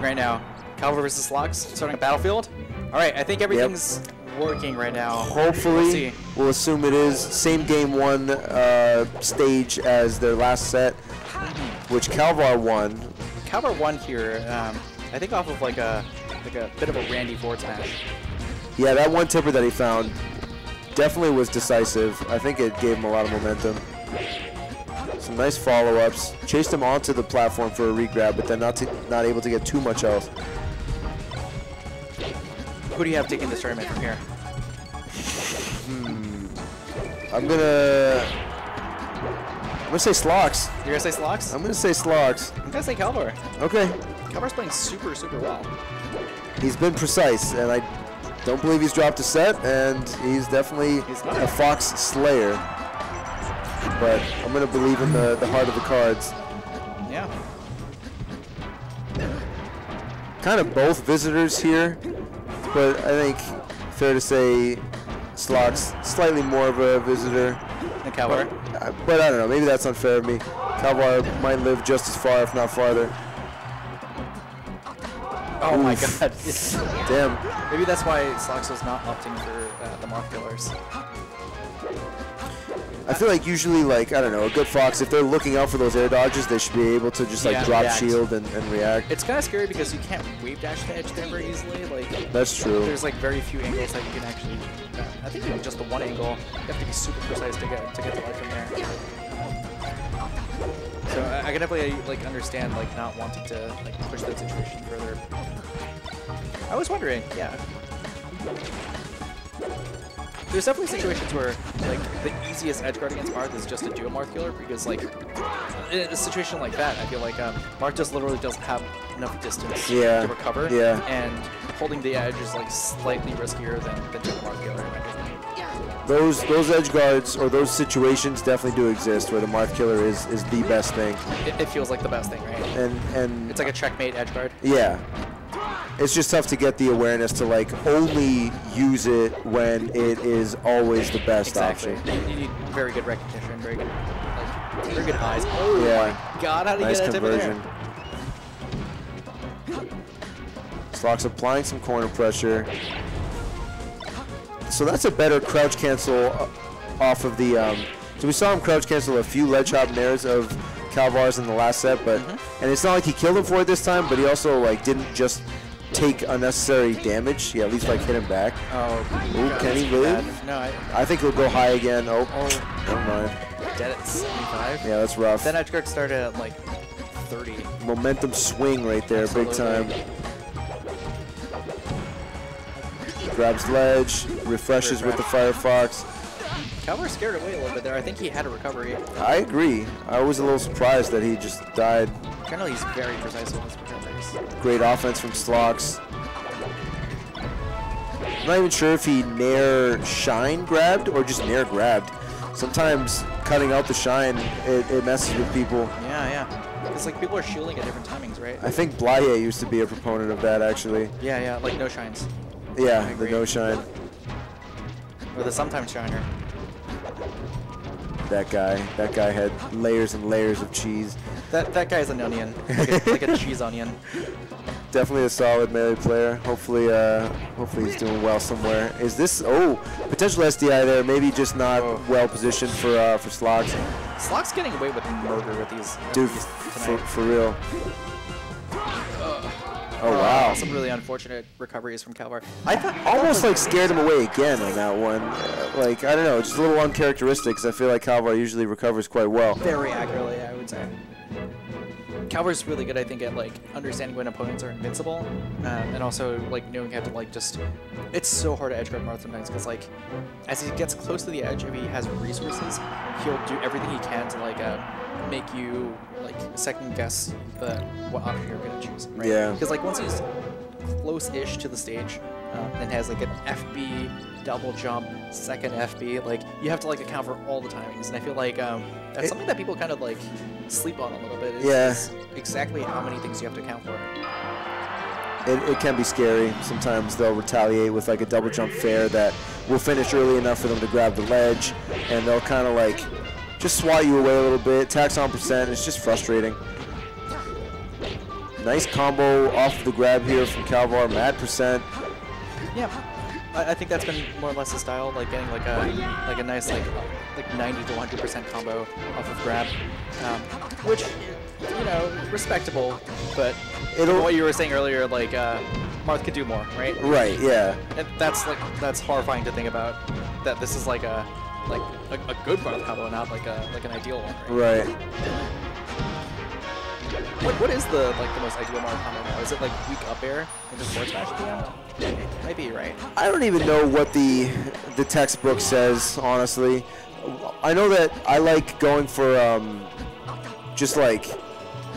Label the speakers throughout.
Speaker 1: right now. Kalvar versus slox, starting a battlefield. All right, I think everything's working right now.
Speaker 2: Hopefully, we'll assume it is. Same game one stage as their last set, which Kalvar won.
Speaker 1: Kalvar won here, I think off of like a bit of a Randy forward smash.
Speaker 2: Yeah, that one tipper that he found definitely was decisive. I think it gave him a lot of momentum. Some nice follow-ups. Chased him onto the platform for a regrab, but then not able to get too much else.
Speaker 1: Who do you have taking this tournament from here?
Speaker 2: I'm gonna say slox.
Speaker 1: You're gonna say slox?
Speaker 2: I'm gonna say slox.
Speaker 1: I'm gonna say Kalvar.
Speaker 2: Okay.
Speaker 1: Kalvar's playing super, super well.
Speaker 2: He's been precise, and I don't believe he's dropped a set, and he's definitely a Fox Slayer. But I'm going to believe in the heart of the cards.
Speaker 1: Yeah.
Speaker 2: Kind of both visitors here, but I think fair to say slox slightly more of a visitor.
Speaker 1: And Kalvar.
Speaker 2: But I don't know, maybe that's unfair of me. Kalvar might live just as far, if not farther.
Speaker 1: Oh my god.
Speaker 2: Damn.
Speaker 1: Maybe that's why slox was not opting for the Marth killers.
Speaker 2: I feel like usually, like, I don't know, a good Fox, if they're looking out for those air dodges, they should be able to just, like, drop
Speaker 1: react.
Speaker 2: shield and react.
Speaker 1: It's kind of scary because you can't wave dash the edge there very easily. Like,
Speaker 2: that's true.
Speaker 1: There's, like, very few angles that you can actually... I think even just the one angle, you have to be super precise to get the ledge from there. So I can definitely, like, understand, like, not wanting to, like, push that situation further. I was wondering, yeah. There's definitely situations where, like, the easiest edge guard against Marth is just a duo Marth killer because, like, in a situation like that, I feel like Marth just literally doesn't have enough distance to recover.
Speaker 2: Yeah.
Speaker 1: And holding the edge is, like, slightly riskier than duo Marth killer.
Speaker 2: Those edge guards or those situations definitely do exist where the Marth killer is the best thing.
Speaker 1: It feels like the best thing, right?
Speaker 2: And
Speaker 1: it's like a checkmate edge guard.
Speaker 2: Yeah. It's just tough to get the awareness to, like, only use it when it is always the best option.
Speaker 1: You need very good recognition, very good eyes. Oh my god, how did
Speaker 2: nice
Speaker 1: you get that
Speaker 2: conversion.
Speaker 1: There?
Speaker 2: Slox applying some corner pressure. So that's a better crouch cancel off of the... so we saw him crouch cancel a few ledge hop nairs of Kalvar's in the last set, but and it's not like he killed him for it this time, but he also, like, didn't just take unnecessary damage. He at least, like, hit him back.
Speaker 1: Oh,
Speaker 2: can he live?
Speaker 1: No,
Speaker 2: I think he'll go high again. Oh, never mind.
Speaker 1: Dead at 75.
Speaker 2: Yeah, that's rough.
Speaker 1: That edge guard started at, like, 30.
Speaker 2: Momentum swing right there, big time. Grabs ledge, refreshes with the Firefox.
Speaker 1: Kalvar scared away a little bit there. I think he had a recovery.
Speaker 2: I agree. I was a little surprised that he just died.
Speaker 1: Generally, he's very precise with his recoveries.
Speaker 2: Great offense from slox. I'm not even sure if he nair shine grabbed or just nair grabbed. Sometimes cutting out the shine, it messes with people.
Speaker 1: Yeah. It's like people are shielding at different timings, right?
Speaker 2: I think Blye used to be a proponent of that, actually.
Speaker 1: Yeah, like no shines.
Speaker 2: Yeah, the no shine.
Speaker 1: Or the sometimes shiner.
Speaker 2: That guy had layers and layers of cheese.
Speaker 1: That guy's an onion, like a cheese onion.
Speaker 2: Definitely a solid melee player. Hopefully he's doing well somewhere. Is this potential SDI there? Maybe just not well positioned for slox.
Speaker 1: Slox getting away with murder with these.
Speaker 2: Dude, for real. Oh wow!
Speaker 1: Some really unfortunate recoveries from Kalvar.
Speaker 2: I thought almost like scared him away again on that one. Like, I don't know, just a little uncharacteristic because I feel like Kalvar usually recovers quite well.
Speaker 1: Very accurately, I would say. Kalvar's really good, I think, at, like, understanding when opponents are invincible, and also, like, knowing how to, like, just... It's so hard to edge guard Marth sometimes, because, like, as he gets close to the edge, if he has resources, he'll do everything he can to, like, make you, like, second guess what option you're going to choose, right?
Speaker 2: Yeah.
Speaker 1: Because, like, once he's close-ish to the stage, and has, like, an FB, double jump, second FB, like, you have to, like, account for all the timings, and I feel like that's something that people kind of, like, sleep on a little bit. Is exactly how many things you have to account for.
Speaker 2: It can be scary. Sometimes they'll retaliate with, like, a double jump fair that will finish early enough for them to grab the ledge, and they'll kind of, like, just swat you away a little bit, tax on percent. It's just frustrating. Nice combo off the grab here from Kalvar, mad percent.
Speaker 1: Yeah, I think that's been more or less the style, like getting like a nice like 90 to 100% combo off of grab, which, you know, respectable, but what you were saying earlier, like Marth could do more, right?
Speaker 2: Right. Yeah.
Speaker 1: And that's horrifying to think about. That this is like a good Marth combo, not like an ideal one, right?
Speaker 2: Right.
Speaker 1: What is the most ideal Marth combo now? Is it like weak up air and just forward smash at the end? Might be, right?
Speaker 2: I don't even know what the textbook says, honestly. I know that I like going for just like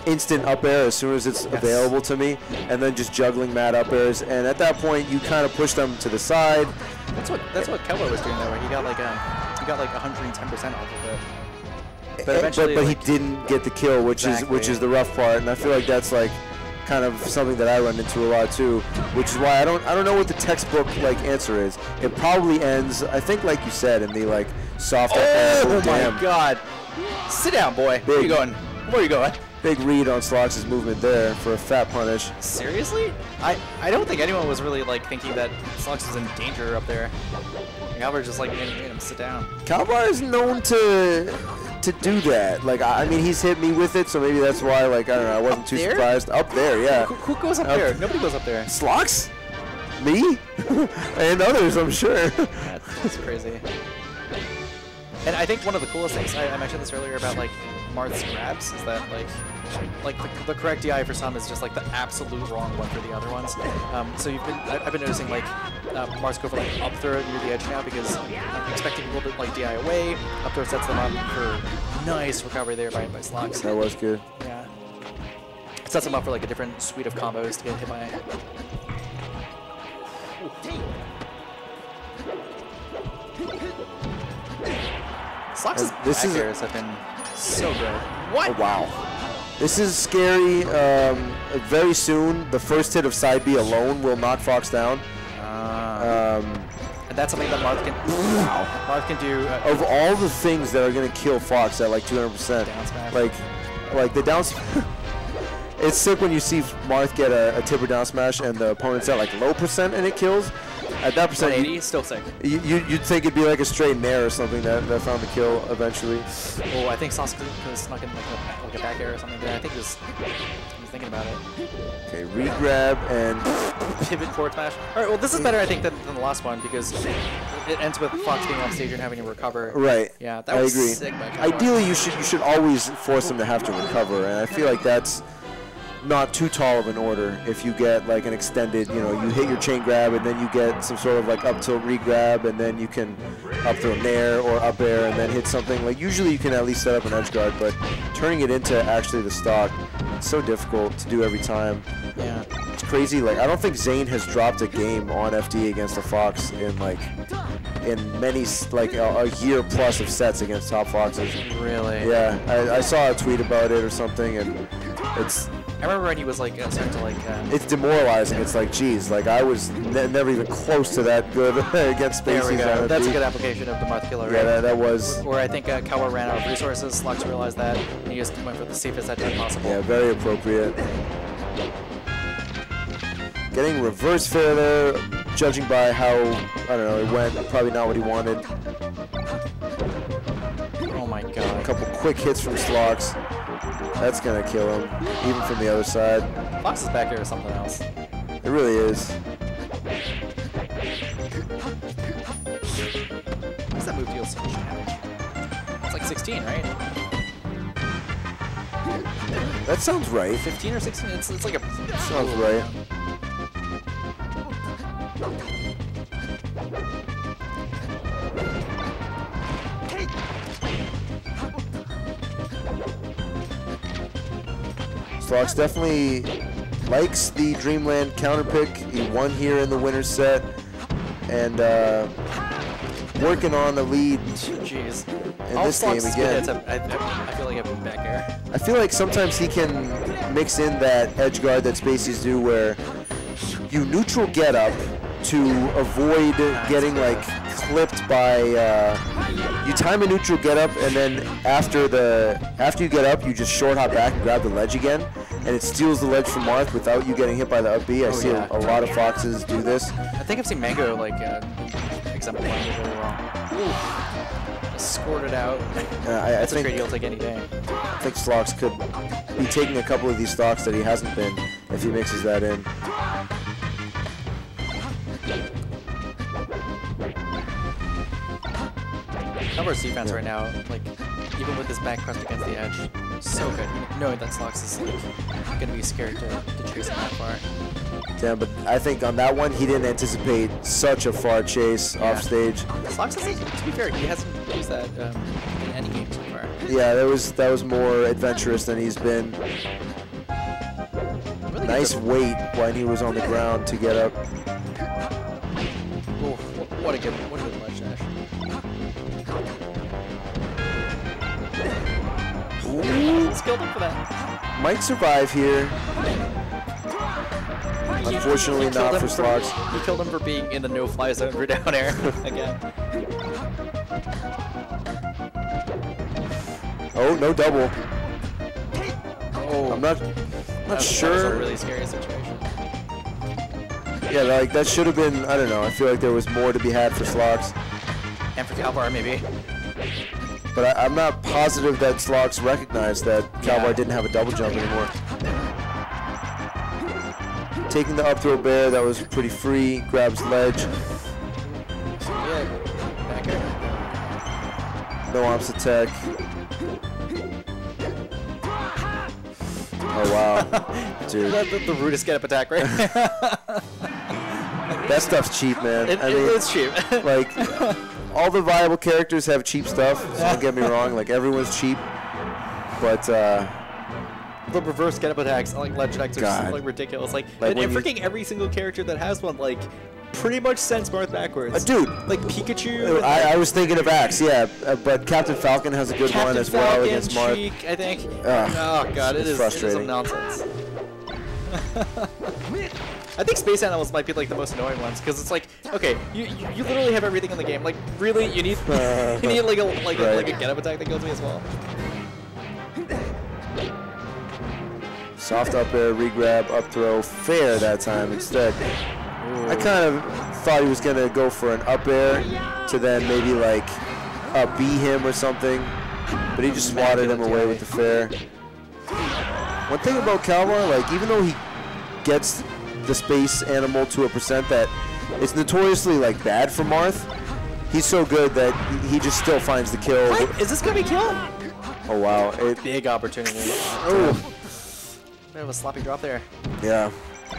Speaker 2: instant up air as soon as it's available to me, and then just juggling mad up airs. And at that point, you kind of push them to the side.
Speaker 1: That's what Kalvar was doing though. Right? He got like 110% off of it. But eventually,
Speaker 2: but he didn't get the kill, which is the rough part. And I feel like that's like kind of something that I run into a lot too, which is why I don't know what the textbook like answer is. It probably ends, I think, like you said, in the like soft.
Speaker 1: Oh my God! Sit down, boy. Where are you going? Where are you going?
Speaker 2: Big read on Slox's movement there for a fat punish.
Speaker 1: Seriously? I don't think anyone was really like thinking that Slox was in danger up there. Kalvar just like made him sit down.
Speaker 2: Kalvar is known to do that. Like, I mean, he's hit me with it, so maybe that's why, like, I don't know, I wasn't too surprised. Up there, yeah.
Speaker 1: Who goes up there? Nobody goes up there.
Speaker 2: Slox? Me? And others, I'm sure.
Speaker 1: That's crazy. And I think one of the coolest things, I mentioned this earlier about, like, Marth's grabs, is that, like the correct DI for some is just, like, the absolute wrong one for the other ones. So I've been noticing, like, Marth go for, like, up throw near the edge now because I'm expecting a little bit, like, DI away. Up throw sets them up for nice recovery there by Slox.
Speaker 2: That was good.
Speaker 1: Yeah. It sets them up for, like, a different suite of combos to get hit by. Slox's back airs have been so good. What?
Speaker 2: Oh, wow. This is scary. Very soon, the first hit of side B alone will knock Fox down.
Speaker 1: And that's something that Marth can. Wow. Marth can do.
Speaker 2: Of all the things that are going to kill Fox at like 200%, like the down. It's sick when you see Marth get a tipper down smash and the opponent's at like low percent and it kills. At that percent,
Speaker 1: 180, still sick.
Speaker 2: You'd think it'd be like a straight nair or something that found the kill eventually.
Speaker 1: Oh, I think Sauce could have snuck in like a back air or something there. I think he was thinking about it.
Speaker 2: Okay, re-grab and
Speaker 1: pivot forward smash. All right, well this is better I think than the last one because it ends with Fox being off stage and having to recover.
Speaker 2: Right.
Speaker 1: Yeah, that was sick by Kalvar.
Speaker 2: Ideally, you should always force them to have to recover, and I feel like that's not too tall of an order if you get like an extended, you know, you hit your chain grab and then you get some sort of like up tilt re-grab and then you can up throw nair or up air and then hit something. Like usually you can at least set up an edge guard, but turning it into actually the stock, it's so difficult to do every time.
Speaker 1: Yeah.
Speaker 2: It's crazy. Like I don't think Zane has dropped a game on FD against a Fox in many, like a year plus of sets against top Foxes.
Speaker 1: Really?
Speaker 2: Yeah. I saw a tweet about it or something and it's...
Speaker 1: I remember when he was like starting to like.
Speaker 2: It's demoralizing. It's like, geez, like I was never even close to that good against Spaces.
Speaker 1: There we go. That's a good application of the Marth killer, right?
Speaker 2: Yeah, that was.
Speaker 1: Where I think Kalvar ran out of resources. Slox realized that, and he just went for the safest edge possible.
Speaker 2: Yeah, very appropriate. Getting reverse fair there, judging by how I don't know it went. Probably not what he wanted.
Speaker 1: Oh my God!
Speaker 2: A couple quick hits from Slox. That's gonna kill him, even from the other side.
Speaker 1: Fox's back air is something else.
Speaker 2: It really is.
Speaker 1: What's that move deal so much damage? It's like 16, right?
Speaker 2: That sounds right.
Speaker 1: 15 or 16? It's like a...
Speaker 2: Sounds right. Slox definitely likes the Dreamland counter pick. He won here in the winner's set, and working on the lead
Speaker 1: Jeez.
Speaker 2: in this game again.
Speaker 1: I feel like I have back air.
Speaker 2: I feel like sometimes he can mix in that edge guard that Spacies do where you neutral get up to avoid getting like clipped by you time a neutral get up and then after you get up you just short hop back and grab the ledge again, and it steals the ledge from Marth without you getting hit by the up B. I see
Speaker 1: yeah.
Speaker 2: a lot of Foxes do this.
Speaker 1: I think I've seen Mango like exemplifying it really well. Ooh. Just scored it out. That's a trade you'll take any day.
Speaker 2: I think Slox could be taking a couple of these stocks that he hasn't been if he mixes that in.
Speaker 1: Kalvar's defense right now, like, even with his back pressed against the edge, so good. Knowing that Slox is like gonna be scared to chase him that far.
Speaker 2: Damn, but I think on that one he didn't anticipate such a far chase off stage.
Speaker 1: Slox hasn't, to be fair, he hasn't used that in any game so far.
Speaker 2: Yeah, that was more adventurous than he's been.
Speaker 1: Really
Speaker 2: nice weight when he was on the ground to get up.
Speaker 1: Oh, what a good ledge dash. He's killed him for that.
Speaker 2: Might survive here. Unfortunately not for Slox.
Speaker 1: He killed him for being in the no-fly zone for down air again.
Speaker 2: Oh, no double.
Speaker 1: Oh,
Speaker 2: I'm not sure.
Speaker 1: That was a really scary situation.
Speaker 2: Yeah, like that should have been, I don't know, I feel like there was more to be had for Slox.
Speaker 1: And for Kalvar, maybe.
Speaker 2: But I'm not positive that Slox recognized that Kalvar didn't have a double jump anymore. Taking the up throw bear, that was pretty free, grabs ledge. No arms attack. Oh wow. Dude.
Speaker 1: the rudest get up attack, right?
Speaker 2: That stuff's cheap, man. I mean,
Speaker 1: it's cheap.
Speaker 2: Like, all the viable characters have cheap stuff, so don't get me wrong, like everyone's cheap. But
Speaker 1: the reverse get up attacks, like ledge attacks, are so, like ridiculous. Like and freaking every single character that has one, like, pretty much sends Marth backwards.
Speaker 2: Dude,
Speaker 1: like Pikachu.
Speaker 2: I was thinking of Axe, yeah, but Captain Falcon has a good one as well against Marth.
Speaker 1: Sheik, I think. Oh god, it is frustrating. It is some nonsense. I think Space Animals might be like the most annoying ones because it's like, okay, you literally have everything in the game. Like, really, you need like a get up attack that kills me as well.
Speaker 2: Soft up air, regrab, up throw, fair that time instead. I kind of thought he was gonna go for an up air to then maybe like up B him or something, but he just swatted him away with the fair. One thing about Kalvar, like even though he gets the space animal to a percent that it's notoriously like bad for Marth, he's so good that he just still finds the kill.
Speaker 1: What? Is this gonna be kill?
Speaker 2: Oh wow!
Speaker 1: Big opportunity. Oh, bit of a sloppy drop there.
Speaker 2: Yeah.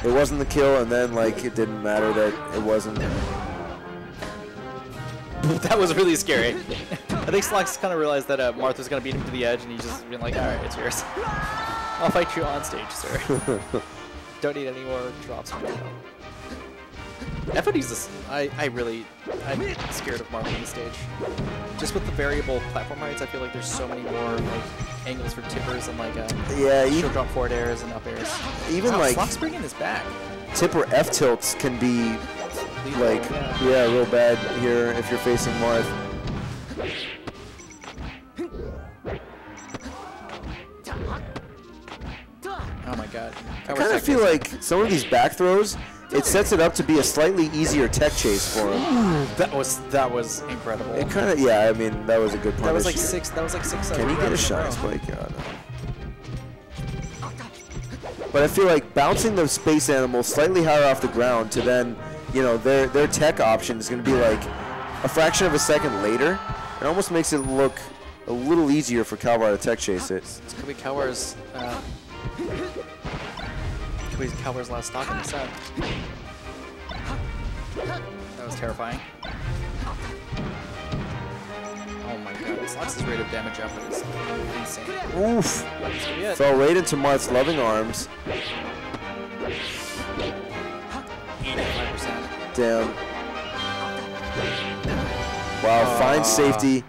Speaker 2: It wasn't the kill, and then like it didn't matter that it wasn't.
Speaker 1: That was really scary. I think Slox kind of realized that Marth was going to beat him to the edge, and he's just been like, all right, it's yours. I'll fight you on stage, sir. Don't need any more drops from you. FOD's this. I'm scared of Marth on the stage. Just with the variable platform heights, I feel like there's so many more like angles for tippers and like she'll drop forward airs and up airs.
Speaker 2: Even like
Speaker 1: Slox bringing his back.
Speaker 2: Tipper F tilts can be like real bad here if you're facing Marth.
Speaker 1: Oh my god.
Speaker 2: I kind of feel like some of these back throws, it sets it up to be a slightly easier tech chase for him.
Speaker 1: Ooh, that was incredible.
Speaker 2: It kind of I mean that was a good punish.
Speaker 1: That was like six. That was like 6.
Speaker 2: Can he get a shine spike? Oh, no. But I feel like bouncing the space animal slightly higher off the ground to then, their tech option is going to be like a fraction of a second later. It almost makes it look a little easier for Kalvar to tech chase it.
Speaker 1: It's going to be Kalvar's. Kalvar's last stock in the set. That was terrifying. Oh my god, Slox's rate of damage up is insane.
Speaker 2: Oof! Fell right into Marth's loving arms.
Speaker 1: 85%.
Speaker 2: Damn. Wow, fine safety.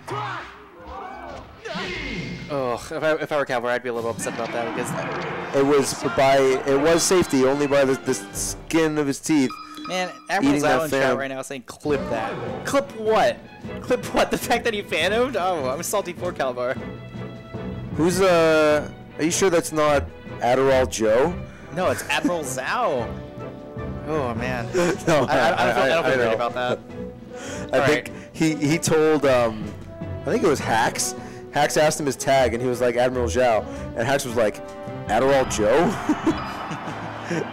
Speaker 1: Oh, if I were Kalvar, I'd be a little upset about that because
Speaker 2: it was safety only by the skin of his teeth.
Speaker 1: Man, everyone's out in chat right now saying clip that. Clip what? Clip what? The fact that he phantomed? Oh, I'm salty for Kalvar.
Speaker 2: Who's are you sure that's not Adderall Joe?
Speaker 1: No, it's Admiral Zhao. Oh man.
Speaker 2: No,
Speaker 1: I don't feel
Speaker 2: know.
Speaker 1: great about that.
Speaker 2: I think he told I think it was Hacks. Hacks asked him his tag, and he was like Admiral Zhao, and Hacks was like, Adderall Joe?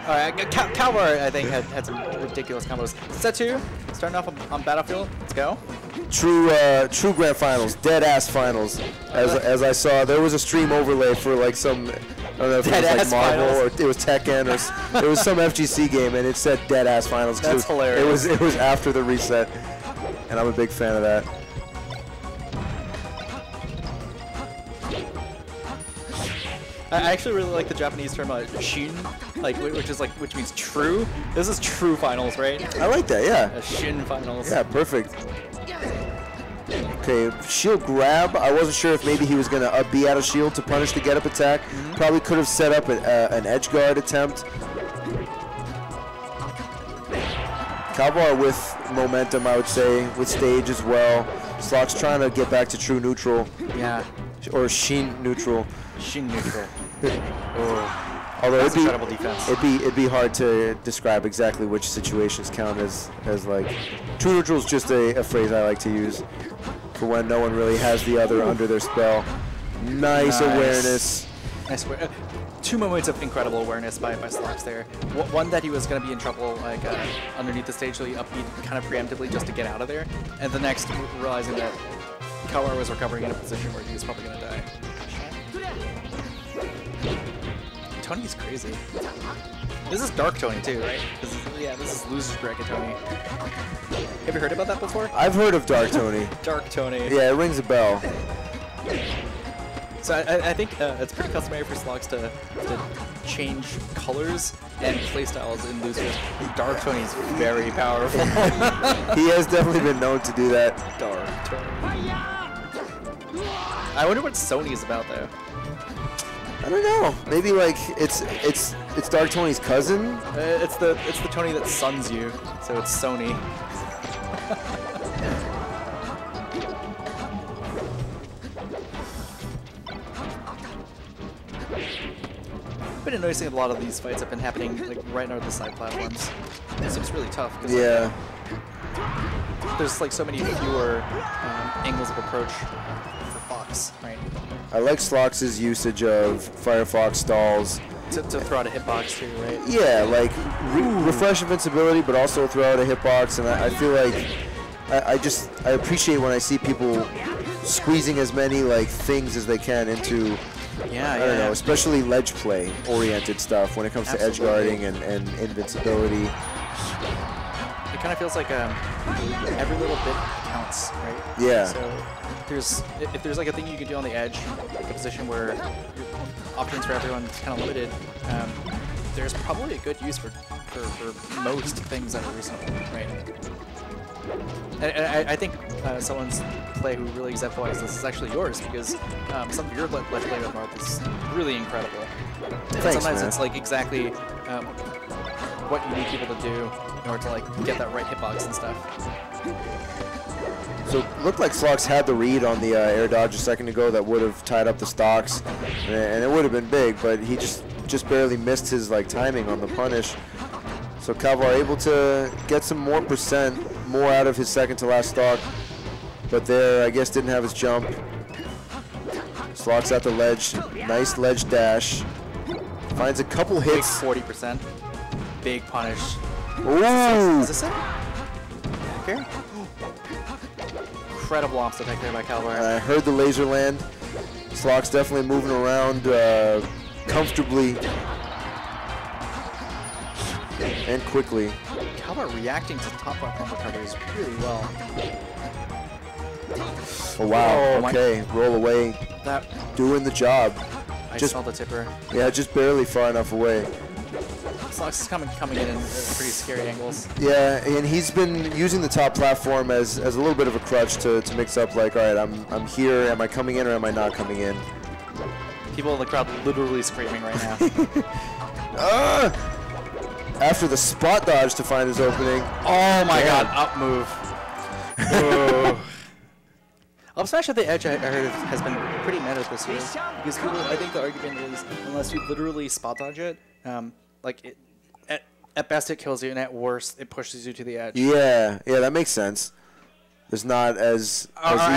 Speaker 1: All right, Kalvar, I think, had some ridiculous combos. Set 2, starting off on Battlefield. Let's go.
Speaker 2: True grand finals, dead ass finals. As I saw, there was a stream overlay for like some, I don't know if it was like Marvel or it was Tekken or it was some FGC game, and it said dead ass finals.
Speaker 1: That's hilarious.
Speaker 2: It was after the reset, and I'm a big fan of that.
Speaker 1: I actually really like the Japanese term shin, which means true. This is true finals, right?
Speaker 2: I like that, yeah.
Speaker 1: Shin finals.
Speaker 2: Yeah, perfect. Okay, shield grab. I wasn't sure if maybe he was going to be out of shield to punish the get-up attack. Probably could have set up an edge guard attempt. Kalvar with momentum, I would say, with stage as well. Slox trying to get back to true neutral.
Speaker 1: Yeah.
Speaker 2: Or shin neutral.
Speaker 1: Shin neutral.
Speaker 2: Although
Speaker 1: that's incredible defense.
Speaker 2: It'd be hard to describe exactly which situations count as like true neutral is just a phrase I like to use for when no one really has the other under their spell. Nice awareness.
Speaker 1: Nice. 2 moments of incredible awareness by Slox there. One that he was going to be in trouble like underneath the stage, so he upbeat kind of preemptively just to get out of there, and the next realizing that Kalvar was recovering in a position where he was probably going to die. Tony's crazy. This is Dark Tony too, right? This is Loser's Bracket Tony. Have you heard about that before?
Speaker 2: I've heard of Dark Tony.
Speaker 1: Dark Tony.
Speaker 2: Yeah, it rings a bell.
Speaker 1: So I think it's pretty customary for Slox to change colors and playstyles in Losers. Dark Tony's very powerful.
Speaker 2: He has definitely been known to do that.
Speaker 1: Dark Tony. I wonder what Sony's about though.
Speaker 2: I don't know. Maybe like it's Dark Tony's cousin.
Speaker 1: It's the Tony that suns you, so it's Sony. I've been noticing a lot of these fights have been happening like right under the side platforms. It seems really tough.
Speaker 2: Yeah.
Speaker 1: Like, there's like so many fewer angles of approach for Fox, right?
Speaker 2: I like Slox's usage of Firefox stalls.
Speaker 1: To throw out a hitbox too, right?
Speaker 2: Yeah, like refresh invincibility, but also throw out a hitbox, and I feel like I appreciate when I see people squeezing as many like things as they can into I don't know, especially ledge play oriented stuff when it comes to edge guarding and invincibility.
Speaker 1: It kind of feels like every little bit counts, right?
Speaker 2: Yeah.
Speaker 1: So if there's like a thing you can do on the edge, like a position where options for everyone is kind of limited, there's probably a good use for most things that are reasonable, right? And I think someone's play who really exemplifies this is actually yours, because some of your ledge play with Marth is really incredible.
Speaker 2: Thanks,
Speaker 1: sometimes
Speaker 2: man.
Speaker 1: it's like exactly what you need people to do in order to like get that right hitbox and stuff.
Speaker 2: So it looked like Slox had the read on the air dodge a second ago that would have tied up the stocks, and it would have been big, but he just barely missed his like timing on the punish. So Kalvar able to get some more out of his second to last stock, but there I guess didn't have his jump. Slox at the ledge, nice ledge dash, finds a couple hits.
Speaker 1: Big 40%, big punish.
Speaker 2: Ooh!
Speaker 1: Is this it? Okay. Incredible ops attack there by Kalvar.
Speaker 2: I heard the laser land. Slox definitely moving around comfortably and quickly.
Speaker 1: Kalvar reacting to top platform recoveries really well.
Speaker 2: Oh wow, okay, roll away,
Speaker 1: That
Speaker 2: doing the job.
Speaker 1: I
Speaker 2: Just-
Speaker 1: saw the tipper.
Speaker 2: Yeah, just barely far enough away.
Speaker 1: Slox is coming in pretty scary angles.
Speaker 2: Yeah, and he's been using the top platform as a little bit of a crutch to mix up like, all right, I'm here, am I coming in or am I not coming in?
Speaker 1: People in the crowd literally screaming right now.
Speaker 2: After the spot dodge to find his opening.
Speaker 1: Oh my
Speaker 2: Damn.
Speaker 1: god, up move. Ooh. Up smash at the edge, I heard, has been pretty meta this year. Because people, I think the argument is, unless you literally spot dodge it, like, at best it kills you, and at worst it pushes you to the edge.
Speaker 2: Yeah, that makes sense. There's not as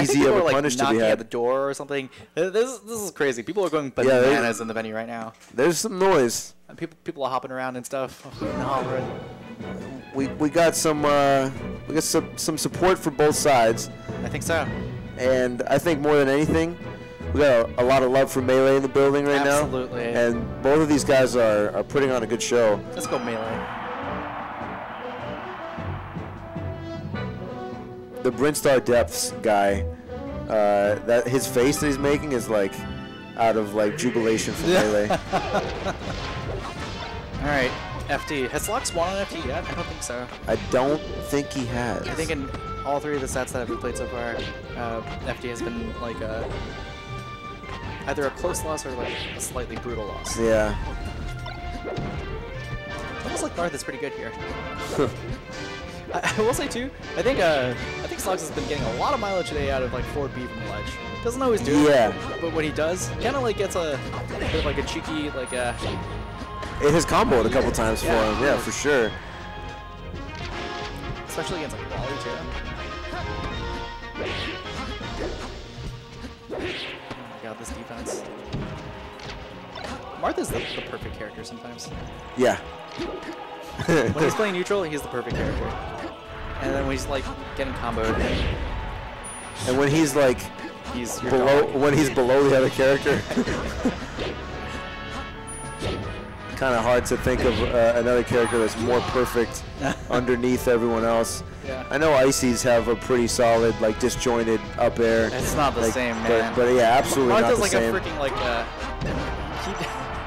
Speaker 2: easy of a punish to be had.
Speaker 1: Knocking at the door or something. This is crazy. People are going bananas in the venue right now.
Speaker 2: There's some noise.
Speaker 1: People are hopping around and stuff.
Speaker 2: We got some support for both sides.
Speaker 1: I think so.
Speaker 2: And I think more than anything, we got a lot of love for Melee in the building right now.
Speaker 1: Absolutely.
Speaker 2: And both of these guys are putting on a good show.
Speaker 1: Let's go Melee.
Speaker 2: The Brinstar Depths guy, that his face that he's making is like out of like jubilation for Melee.
Speaker 1: All right, FD. Has slox won on FD yet? I don't think so.
Speaker 2: I don't think he has.
Speaker 1: I think in all three of the sets that have been played so far, FD has been like either a close loss or like a slightly brutal loss.
Speaker 2: Yeah.
Speaker 1: Almost like Marth is pretty good here. I will say too, I think slox has been getting a lot of mileage today out of like 4B from the ledge. Doesn't always do it, but when he does, kind of like gets a bit of like a cheeky like
Speaker 2: It has comboed a couple times for him, yeah, for sure.
Speaker 1: Especially against like Wally too. Oh my god, this defense. Marth is the perfect character sometimes.
Speaker 2: Yeah.
Speaker 1: When he's playing neutral, he's the perfect character. And then when he's like getting comboed,
Speaker 2: and when he's like when he's below the other character, kind of hard to think of another character that's more perfect underneath everyone else.
Speaker 1: Yeah.
Speaker 2: I know Icy's have a pretty solid, like disjointed up air.
Speaker 1: It's not the same, man.
Speaker 2: But yeah, absolutely not the same.
Speaker 1: Marth does like a freaking like he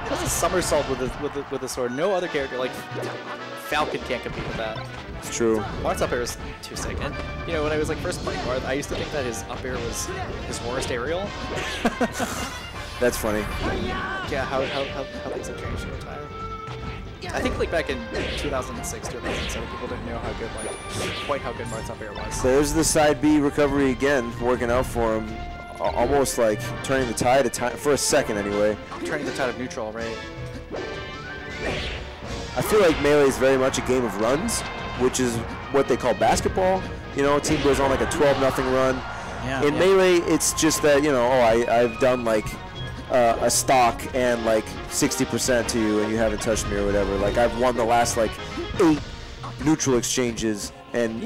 Speaker 1: does a somersault with a sword. No other character like Falcon can't compete with that.
Speaker 2: It's true.
Speaker 1: Marth's up air is too sick. And you know, when I was like first playing Marth, I used to think that his up air was his worst aerial.
Speaker 2: That's funny.
Speaker 1: Yeah, how things have changed over time. I think like back in 2006, 2007, people didn't know how good quite how good Marth's up air was.
Speaker 2: There's the side B recovery again, working out for him. Almost like turning the tide for a second anyway.
Speaker 1: Turning the tide of neutral, right?
Speaker 2: I feel like Melee is very much a game of runs, which is what they call basketball. You know, a team goes on like a 12-0 run.
Speaker 1: Yeah,
Speaker 2: In Melee, it's just that, you know, I've done like a stock and like 60% to you and you haven't touched me or whatever. Like I've won the last like 8 neutral exchanges. And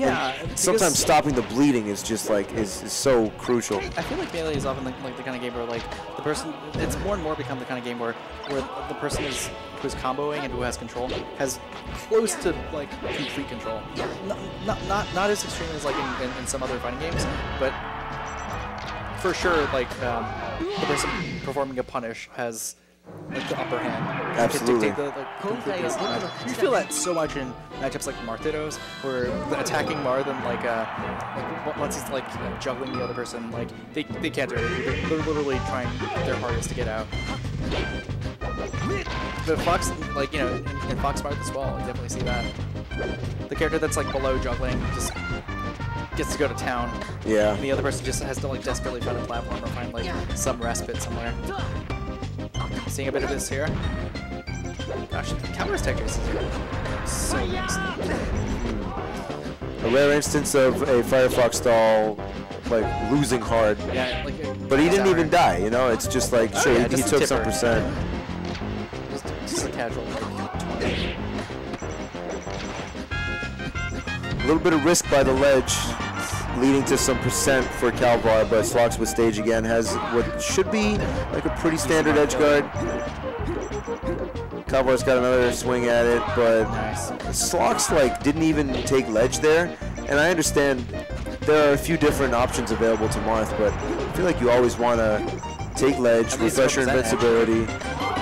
Speaker 2: sometimes stopping the bleeding is just like is so crucial.
Speaker 1: I feel like Melee is often like the kind of game where like the person, it's more and more become the kind of game where the person who's comboing and who has control has close to like complete control. Not as extreme as like in some other fighting games, but for sure like the person performing a punish has like the upper hand.
Speaker 2: Absolutely.
Speaker 1: To dictate the completeness of the match. You feel that so much in matchups like Marthitos, where the attacking Marth and like once he's like juggling the other person, like they can't do it. They're literally trying their hardest to get out. But Fox, like, you know, in Fox Marth as well, you definitely see that. The character that's like below juggling just gets to go to town.
Speaker 2: Yeah.
Speaker 1: And the other person just has to like desperately find a platform or find like some respite somewhere. Seeing a bit of this here. Gosh, Kalvar's textures is so nice.
Speaker 2: A rare instance of a Firefox stall like losing hard.
Speaker 1: Yeah, like,
Speaker 2: but he didn't even die, you know? It's just like, sure,
Speaker 1: yeah,
Speaker 2: he took some percent.
Speaker 1: Just a casual like 20.
Speaker 2: A little bit of risk by the ledge, leading to some percent for Kalvar, but slox with stage again has what should be like a pretty standard edge guard. Kalvar's got another swing at it, but slox like didn't even take ledge there, and I understand there are a few different options available to Marth, but I feel like you always want to take ledge, refresh your invincibility.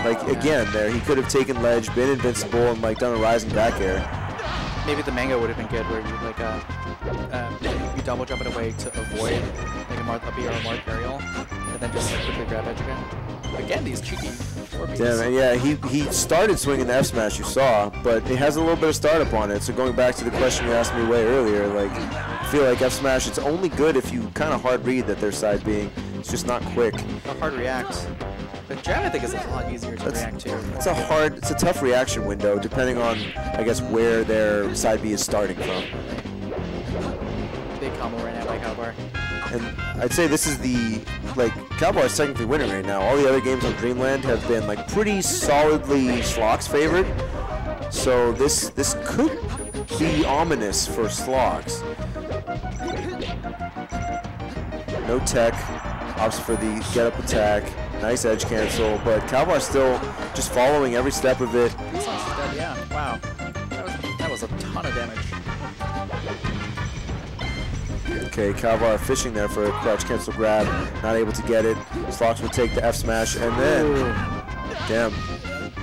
Speaker 2: Like again, there he could have taken ledge, been invincible, and like done a rising back air.
Speaker 1: Maybe the mango would have been good, where you like you double jump it away to avoid like a Marth up air or a Marth aerial, and then just quickly grab edge again. Again, these cheeky 4Bs.
Speaker 2: Damn, and yeah, he started swinging the F smash, you saw, but it has a little bit of startup on it. So going back to the question you asked me way earlier, like, I feel like F smash, it's only good if you kind of hard read that they're side being. It's just not quick.
Speaker 1: A hard react. But jab, I think, is a lot easier to react to.
Speaker 2: It's a tough reaction window, depending on, I guess, where their side B is starting from.
Speaker 1: Big combo right now by Kalvar.
Speaker 2: And I'd say this is the, like, Kalvar is technically winning right now. All the other games on Dreamland have been, like, pretty solidly slox favored. So this could be ominous for slox. No tech, opts for the get up attack. Nice edge cancel, but Kalvar still just following every step of it.
Speaker 1: Yeah, wow. That was a ton of damage.
Speaker 2: Okay, Kalvar fishing there for a crouch cancel grab, not able to get it. Slox would take the F smash, and then, damn,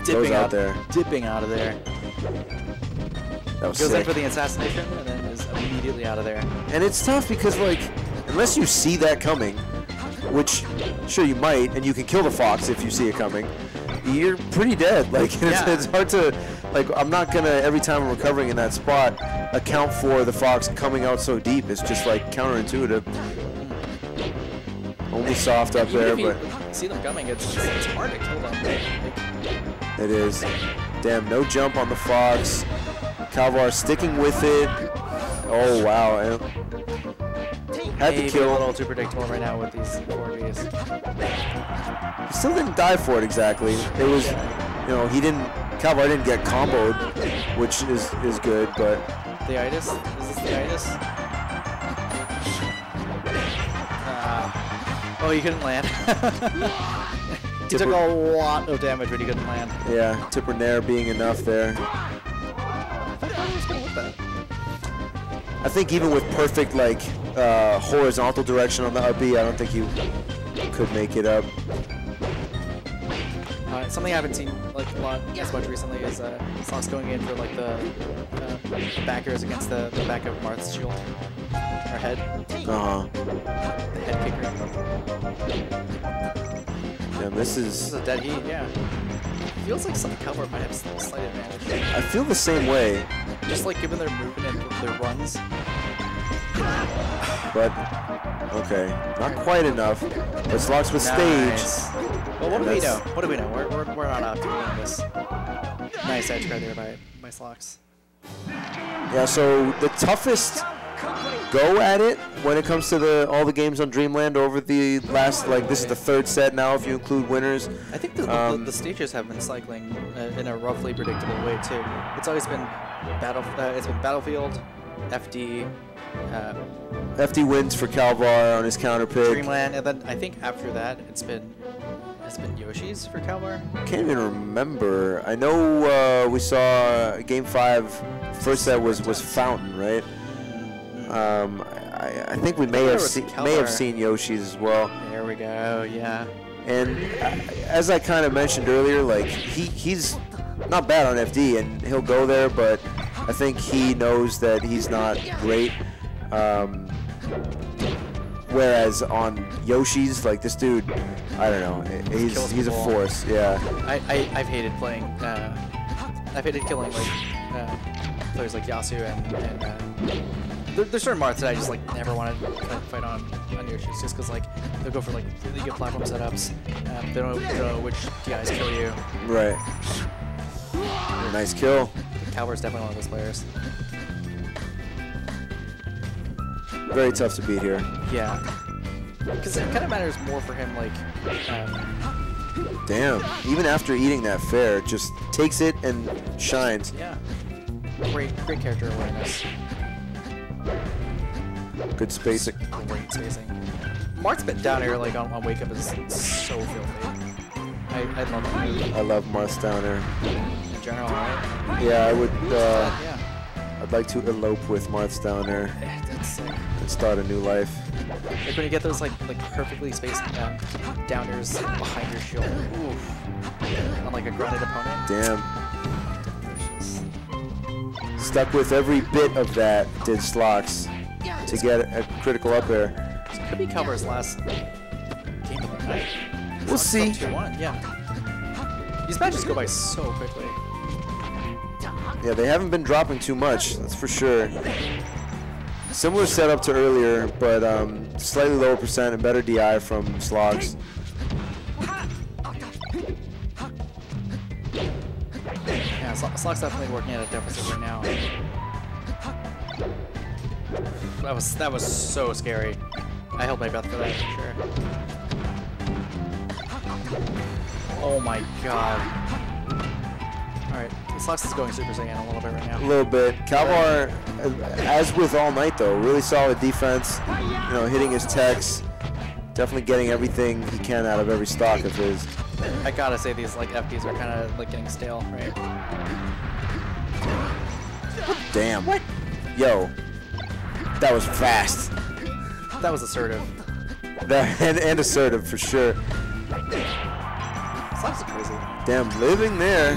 Speaker 2: goes out there.
Speaker 1: Dipping out of there.
Speaker 2: That was
Speaker 1: Goes
Speaker 2: sick.
Speaker 1: in for the assassination, and then is immediately out of there.
Speaker 2: And it's tough because, like, unless you see that coming, which, sure, you might, and you can kill the fox if you see it coming, you're pretty dead. Like, it's hard to, like, I'm not going to, every time I'm recovering in that spot, account for the fox coming out so deep. It's just, like, counterintuitive. Only soft up there, but...
Speaker 1: see them coming, it's hard to kill them.
Speaker 2: It is. Damn, no jump on the fox. Kalvar sticking with it. Oh, wow. Had to kill.
Speaker 1: A little too predictable right now with these 4Bs.
Speaker 2: He still didn't die for it exactly. It was, you know, Kalvar didn't get comboed, which is good, but.
Speaker 1: The itis? Is this the itis? Oh, he couldn't land. He took a lot of damage, but he couldn't land.
Speaker 2: Yeah, Tipper Nair being enough there. I think even with perfect, like, horizontal direction on the up B, I don't think you could make it up.
Speaker 1: Something I haven't seen like as much recently is slox going in for like the backers against the back of Marth's shield or head.
Speaker 2: Uh-huh.
Speaker 1: The head kicker.
Speaker 2: Yeah, this is
Speaker 1: a dead heat. Yeah. Feels like Kalvar might have some slight advantage.
Speaker 2: I feel the same way.
Speaker 1: Just like given their movement and their runs.
Speaker 2: But okay, not quite enough. But slox with stage.
Speaker 1: Well, what do we know? What do we know? We're not up to win this. Nice edge guard there by slox.
Speaker 2: Yeah. So the toughest go at it when it comes to all the games on Dreamland over the last, like, this is the third set now if you include winners.
Speaker 1: I think the stages have been cycling in a roughly predictable way too. It's always been Battlefield, FD.
Speaker 2: FD wins for Kalvar on his counter pick.
Speaker 1: Dreamland, and then I think after that it's been Yoshi's for Kalvar.
Speaker 2: Can't even remember. I know we saw Game 5. First set was Fountain, right? I think we may have seen Yoshi's as well.
Speaker 1: There we go. Yeah.
Speaker 2: And as I kind of mentioned earlier, like he's not bad on FD, and he'll go there, but I think he knows that he's not great. Whereas on Yoshi's, like, this dude, I don't know, he's a force. Yeah.
Speaker 1: I've hated playing. I've hated killing like players like Yasu and there's certain Marths that I just like never wanted to fight on Yoshi's just because like they'll go for like really good platform setups. They don't know which DIs kill you.
Speaker 2: Right. Nice kill.
Speaker 1: Kalvar's definitely one of those players.
Speaker 2: Very tough to beat here.
Speaker 1: Yeah. Because it kind of matters more for him, like...
Speaker 2: Damn. Even after eating that fair, just takes it and shines.
Speaker 1: Yeah. Great character awareness.
Speaker 2: Good spacing.
Speaker 1: Great spacing. Marth's been down here, like, on Wake Up is so filthy. I love him.
Speaker 2: I love Marth's down here.
Speaker 1: In general, right?
Speaker 2: Yeah, I would...
Speaker 1: yeah.
Speaker 2: I'd like to elope with Marth's down there.
Speaker 1: That's sick.
Speaker 2: And start a new life.
Speaker 1: Like when you get those like perfectly spaced downers behind your shield. Oof. On like a grounded opponent.
Speaker 2: Damn. Stuck with every bit of that did slox to get a critical up air.
Speaker 1: This could be Kalvar's last game of the night.
Speaker 2: We'll see.
Speaker 1: 2-1, yeah. These matches go by so quickly.
Speaker 2: Yeah, they haven't been dropping too much, that's for sure. Similar setup to earlier, but slightly lower percent and better DI from slox.
Speaker 1: Yeah, slox definitely working at a deficit right now. That was so scary. I held my breath for that for sure. Oh my god. Alright, slox is going Super Saiyan a little bit right now.
Speaker 2: A little bit. Kalvar, as with all night though, really solid defense. You know, hitting his techs, definitely getting everything he can out of every stock of his.
Speaker 1: I gotta say these like FPs are kind of like getting stale, right?
Speaker 2: Damn. What? Yo, that was fast.
Speaker 1: That was assertive.
Speaker 2: That and assertive for sure.
Speaker 1: Slox is crazy.
Speaker 2: Damn, living there.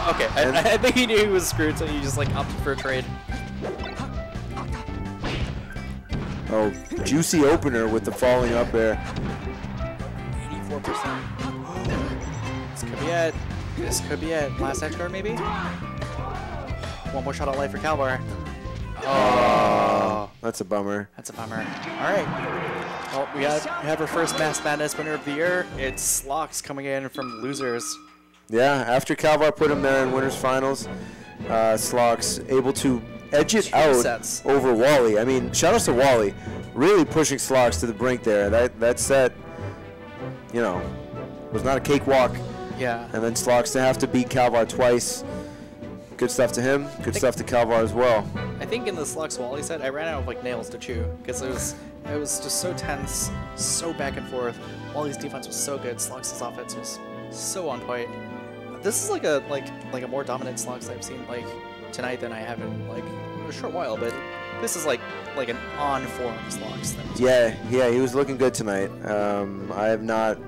Speaker 1: Okay, I think he knew he was screwed, so he just like opted for a trade.
Speaker 2: Oh, juicy opener with the falling up air.
Speaker 1: 84%. This could be it. This could be it. Last edge guard, maybe? One more shot at life for Kalvar.
Speaker 2: Oh, that's a bummer.
Speaker 1: That's a bummer. All right. Well, we have our first Mass Madness winner of the year. It's slox coming in from losers.
Speaker 2: Yeah, after Kalvar put him there in winners finals, slox able to edge it out
Speaker 1: sets
Speaker 2: over Wally. I mean, shout out to Wally, really pushing slox to the brink there. That set, you know, was not a cakewalk.
Speaker 1: Yeah.
Speaker 2: And then slox to have to beat Kalvar twice. Good stuff to him. Good stuff to Kalvar as well.
Speaker 1: I think in the slox Wally set, I ran out of like nails to chew because it was just so tense, so back and forth. Wally's defense was so good. Slox's offense was so on point. This is like a more dominant slox I've seen like tonight than I have in like a short while, but this is like an on form slox.
Speaker 2: Yeah, he was looking good tonight. I have not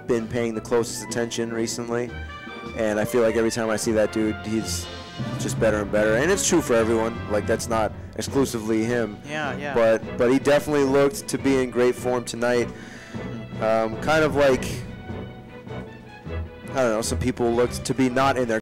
Speaker 2: been paying the closest attention recently, and I feel like every time I see that dude, he's just better and better. And it's true for everyone. Like, that's not exclusively him.
Speaker 1: Yeah.
Speaker 2: But he definitely looked to be in great form tonight. Kind of like, I don't know, some people looked to be not in their